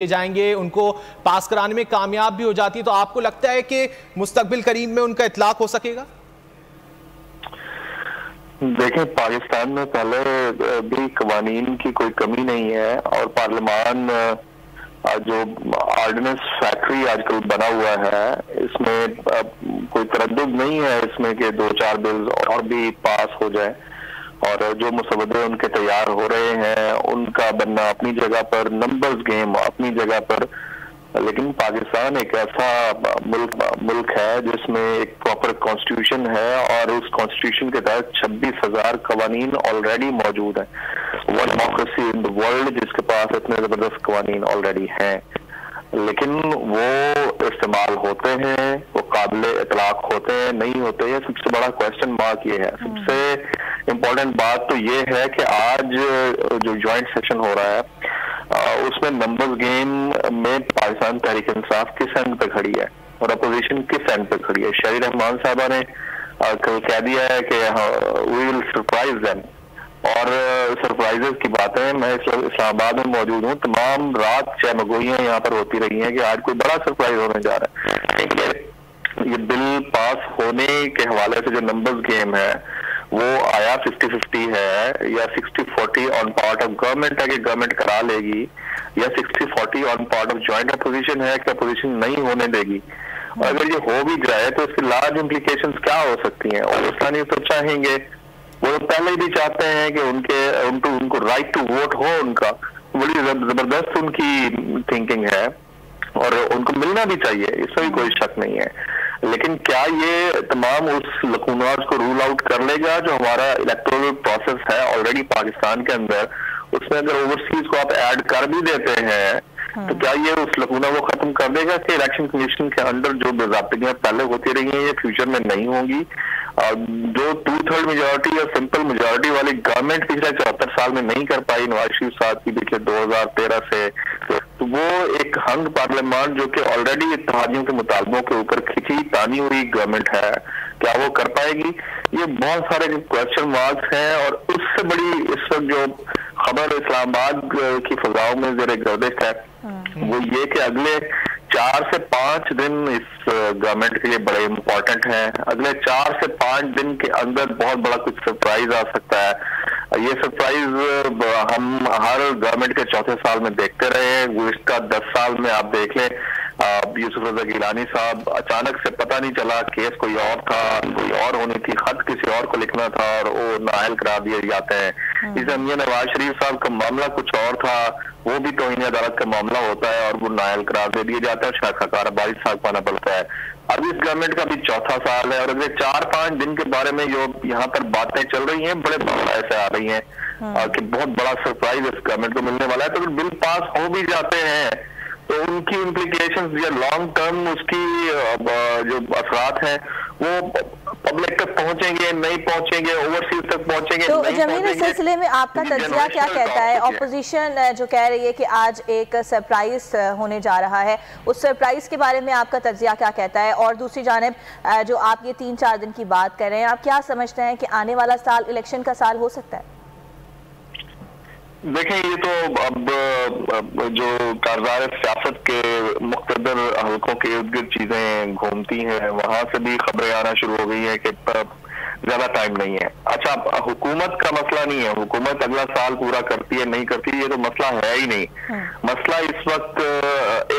जाएंगे, उनको पास कराने में कामयाब भी हो जाती है, तो आपको लगता है कि मुस्तकबिल करीब में उनका इतलाक हो सकेगा? देखें, पाकिस्तान में पहले भी कवानीन की कोई कमी नहीं है और पार्लियामान जो ऑर्डिनेंस फैक्ट्री आजकल बना हुआ है, इसमें कोई तरद्दुद नहीं है इसमें कि 2-4 बिल्स और भी पास हो जाए और जो मुसवदे उनके तैयार हो रहे हैं उनका बनना अपनी जगह पर, नंबर्स गेम अपनी जगह पर। लेकिन पाकिस्तान एक ऐसा मुल्क है जिसमें एक प्रॉपर कॉन्स्टिट्यूशन है और उस कॉन्स्टिट्यूशन के तहत 26,000 कवानीन ऑलरेडी मौजूद है। One democracy in the world जिसके पास इतने जबरदस्त कवानीन ऑलरेडी हैं, लेकिन वो इस्तेमाल होते हैं, वो काबिले इतलाक होते हैं, नहीं होते हैं। सबसे बड़ा क्वेश्चन मार्क ये है। सबसे इम्पोर्टेंट बात तो ये है कि आज जो ज्वाइंट सेशन हो रहा है उसमें नंबर्स गेम में पाकिस्तान तहरीक इंसाफ किस एंड पे खड़ी है और अपोजिशन किस एंड पे खड़ी है। शहीद रहमान साहबा ने कल कह दिया है कि वी विल सरप्राइज देम, और सरप्राइजेस की बातें, मैं इस्लामाबाद में मौजूद हूँ, तमाम रात चहमगोइयां यहाँ पर होती रही हैं कि आज कोई बड़ा सरप्राइज होने जा रहा है। ये बिल पास होने के हवाले से जो नंबर्स गेम है वो आया 50-50 है या 60-40 ऑन पार्ट ऑफ गवर्नमेंट है कि गवर्नमेंट करा लेगी, या 60-40 on part of joint opposition है कि अपोजिशन नहीं होने देगी। और अगर ये हो भी जाए तो इसकी लार्ज इम्प्लीकेशंस क्या हो सकती हैं। और पाकिस्तानी तो चाहेंगे, वो तो पहले भी चाहते हैं कि उनको राइट टू वोट हो, उनका बड़ी जबरदस्त उनकी थिंकिंग है और उनको मिलना भी चाहिए, इसमें भी कोई शक नहीं है। लेकिन क्या ये तमाम उस लकूनाज को रूल आउट कर लेगा जो हमारा इलेक्टोरल प्रोसेस है ऑलरेडी पाकिस्तान के अंदर, उसमें अगर ओवरसीज को आप ऐड कर भी देते हैं तो क्या ये उस लकूना को खत्म कर देगा कि इलेक्शन कमीशन के अंदर जो बेज़ाब्तियां पहले होती रही हैं ये फ्यूचर में नहीं होंगी। जो 2/3 मेजोरिटी या सिंपल मेजोरिटी वाली गवर्नमेंट पिछले 74 साल में नहीं कर पाई नवाज शरीफ साहब की पिछले 2013 से, तो वो एक हंग पार्लियामान जो कि ऑलरेडी इत्तेहादियों के मुतालबों के ऊपर खिंची तानी हुई गवर्नमेंट है, क्या वो कर पाएगी? ये बहुत सारे क्वेश्चन मार्क्स हैं। और उससे बड़ी इस वक्त जो खबर इस्लामाबाद की फजाओं में ज़ेरे गर्दिश है वो ये कि अगले 4 से 5 दिन इस गवर्नमेंट के लिए बड़े इंपॉर्टेंट हैं। अगले 4 से 5 दिन के अंदर बहुत बड़ा कुछ सरप्राइज आ सकता है। ये सरप्राइज हम हर गवर्नमेंट के चौथे साल में देखते रहे हैं। गुज़िश्ता 10 साल में आप देख लें, यूसुफ रज़ा गिलानी साहब अचानक से पता नहीं चला, केस कोई और था, कोई और होनी थी, खत किसी और को लिखना था और वो नाअहल करा दिए जाते हैं। इस नवाज शरीफ साहब का मामला कुछ और था, वो भी तौहीन अदालत का मामला होता है और वो नाअहल करार दे दिए जाता है, शाखाकार बारिश साहब पाना पड़ता है। अब इस गवर्नमेंट का भी चौथा साल है और अगले 4-5 दिन के बारे में जो यहाँ पर बातें चल रही हैं बड़े ऐसे आ रही हैं कि बहुत बड़ा सरप्राइज इस गवर्नमेंट को मिलने वाला है। तो अगर बिल पास हो भी जाते हैं तो उनकी इम्प्लीकेशंस या लॉन्ग टर्म उसकी जो असरात हैं वो पब्लिक तक पहुंचेंगे, नहीं पहुंचेंगे, ओवरसीज तक पहुंचेंगे। तो जमीन इस सिलसिले में आपका तज्जिया क्या कहता है? ऑपोजिशन जो कह रही है कि आज एक सरप्राइज होने जा रहा है, उस सरप्राइज के बारे में आपका तज्जिया क्या कहता है? और दूसरी जानिब जो आप ये 3-4 दिन की बात कर रहे हैं, आप क्या समझते हैं कि आने वाला साल इलेक्शन का साल हो सकता है? देखें, ये तो अब जो कारज़ार सियासत के मुख्तदर हल्कों के इर्द गिर्द चीजें घूमती हैं, वहां से भी खबरें आना शुरू हो गई हैं कि ज्यादा टाइम नहीं है। अच्छा, हुकूमत का मसला नहीं है, हुकूमत अगला साल पूरा करती है नहीं करती ये तो मसला है ही नहीं। मसला इस वक्त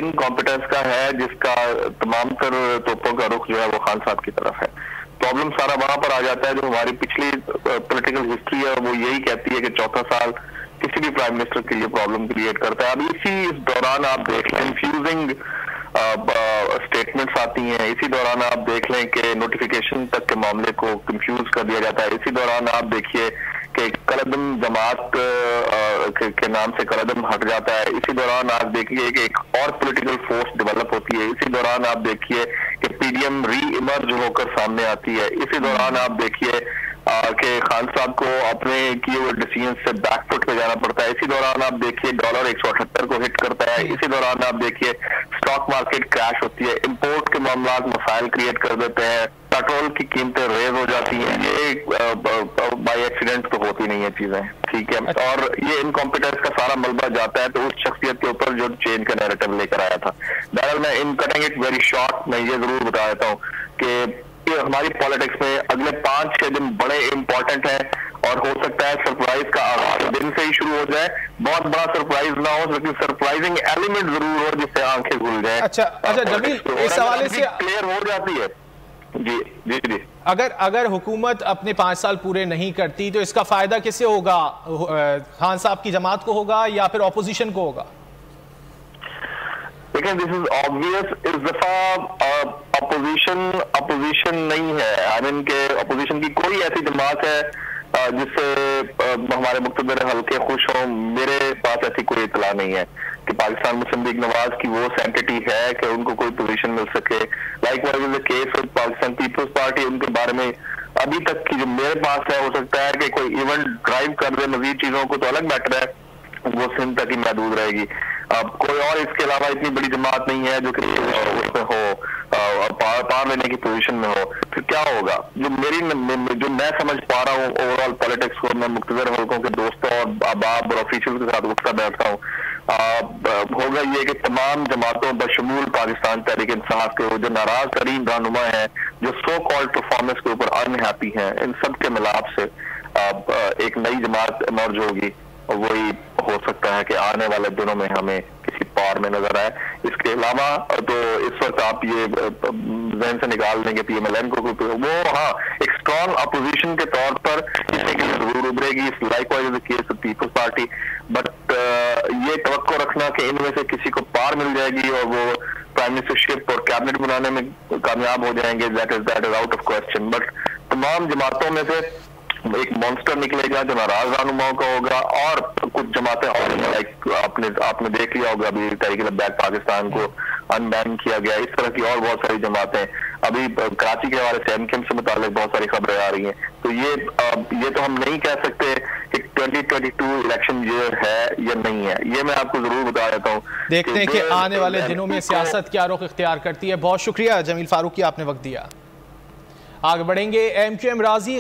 इनकॉम्पिटेंस का है जिसका तमाम तर तोपों का रुख जो है वो खान साहब की तरफ है। प्रॉब्लम सारा वहां पर आ जाता है जो हमारी पिछली पॉलिटिकल हिस्ट्री है वो यही कहती है कि चौथा साल किसी भी प्राइम मिनिस्टर के लिए प्रॉब्लम क्रिएट करता है। अब इस दौरान आप देख लें कंफ्यूजिंग स्टेटमेंट्स आती हैं, इसी दौरान आप देख लें कि नोटिफिकेशन तक के मामले को कंफ्यूज कर दिया जाता है, इसी दौरान आप देखिए कि कलदम जमात के नाम से कलदम हट जाता है, इसी दौरान आप देखिए कि एक और पॉलिटिकल फोर्स डेवलप होती है, इसी दौरान आप देखिए कि पीडीएम री इमर्ज होकर सामने आती है, इसी दौरान आप देखिए कि खान साहब को अपने किए हुए डिसीजन से बैकफुट पे जाना पड़ता है, इसी दौरान आप देखिए डॉलर 178 को हिट करता है, इसी दौरान आप देखिए स्टॉक मार्केट क्रैश होती है, इंपोर्ट के मामला मसाइल क्रिएट कर देते हैं, पेट्रोल की कीमतें रेज हो जाती हैं, ये बाय एक्सीडेंट तो होती नहीं है चीजें, ठीक है। और ये इनकॉम्पिटेंस का सारा मलबा जाता है तो उस शख्सियत के ऊपर जो चेंज का नैरेटिव लेकर आया था। बहरहाल मैं in cutting it very short मैं ये जरूर बता देता हूँ कि हमारी पॉलिटिक्स में अगले 5-6 दिन बड़े इंपॉर्टेंट हैं और हो सकता है सरप्राइज का आगाज दिन से ही शुरू हो जाए। बहुत बड़ा सरप्राइज ना हो लेकिन सरप्राइजिंग एलिमेंट जरूर हो जिससे आंखें खुल जाए। अच्छा जमील, इस हवाले से क्लियर हो जाती है। जी जी जी, अगर हुकूमत अपने 5 साल पूरे नहीं करती तो इसका फायदा किसे होगा? खान साहब की जमात को होगा या फिर ऑपोजिशन को होगा? देखिए, दिस इज ऑब्वियस, इस दफा अपोजिशन नहीं है। आई मीन के अपोजिशन की कोई ऐसी जमात है जिससे हमारे मुख्तदर हल्के खुश हों। मेरे पास ऐसी कोई इतला नहीं है कि पाकिस्तान मुस्लिम लीग नवाज की वो सेंटिटी है कि उनको कोई पोजीशन मिल सके। Like wise the case with Pakistan Peoples Party, उनके बारे में अभी तक की जो मेरे पास है, हो सकता है कि कोई इवेंट ड्राइव कर दे मजीद चीजों को तो अलग मैटर है, वो सिंध तक ही महदूद रहेगी। अब कोई और इसके अलावा इतनी बड़ी जमात नहीं है जो कि उसमें हो पार लेने की पोजीशन में हो। फिर क्या होगा? जो मैं समझ पा रहा हूँ ओवरऑल पॉलिटिक्स को, मैं मुख्तदर हल्कों के दोस्तों और अहबाब और ऑफिशियल के साथ उठता बैठता हूँ, होगा ये कि तमाम जमातों बशमूल पाकिस्तान तहरीक इंसाफ के जो नाराज तरीन रहनुमा हैं, जो सो कॉल्ड परफॉर्मेंस के ऊपर अनहैप्पी हैं, इन सब के मिलाप से एक नई जमात इमर्ज होगी और वही हो सकता है कि आने वाले दिनों में हमें किसी पार में नजर आए। इसके अलावा तो इस वक्त आप ये जहन से निकाल देंगे PMLN को, वो हाँ एक स्ट्रॉन्ग अपोजिशन के तौर पर जरूर उभरेगी, like wise the case of People's Party. But ये तवक्को रखना कि इनमें से किसी को पार मिल जाएगी और वो प्राइम मिनिस्टरशिप और कैबिनेट बनाने में कामयाब हो जाएंगे, that is out of question. But तमाम जमातों में से एक मॉन्स्टर निकलेगा जो नाराज रहनुमाओं का होगा, और कुछ जमातें और लाइक आपने देख लिया होगा अभी तहरीक लब्बैक पाकिस्तान को अनबैन किया गया, इस तरह की और बहुत सारी जमातें अभी कराची के हवाले से MKM से मुतालिक बहुत सारी खबरें आ रही हैं। तो ये तो हम नहीं कह सकते कि 2022 इलेक्शन ईयर है या नहीं है, ये मैं आपको जरूर बता देता हूँ। देखते हैं कि आने वाले दिनों में सियासत क्या रुख इख्तियार करती है। बहुत शुक्रिया जमील फारूकी, आपने वक्त दिया। आगे बढ़ेंगे। MQM राजी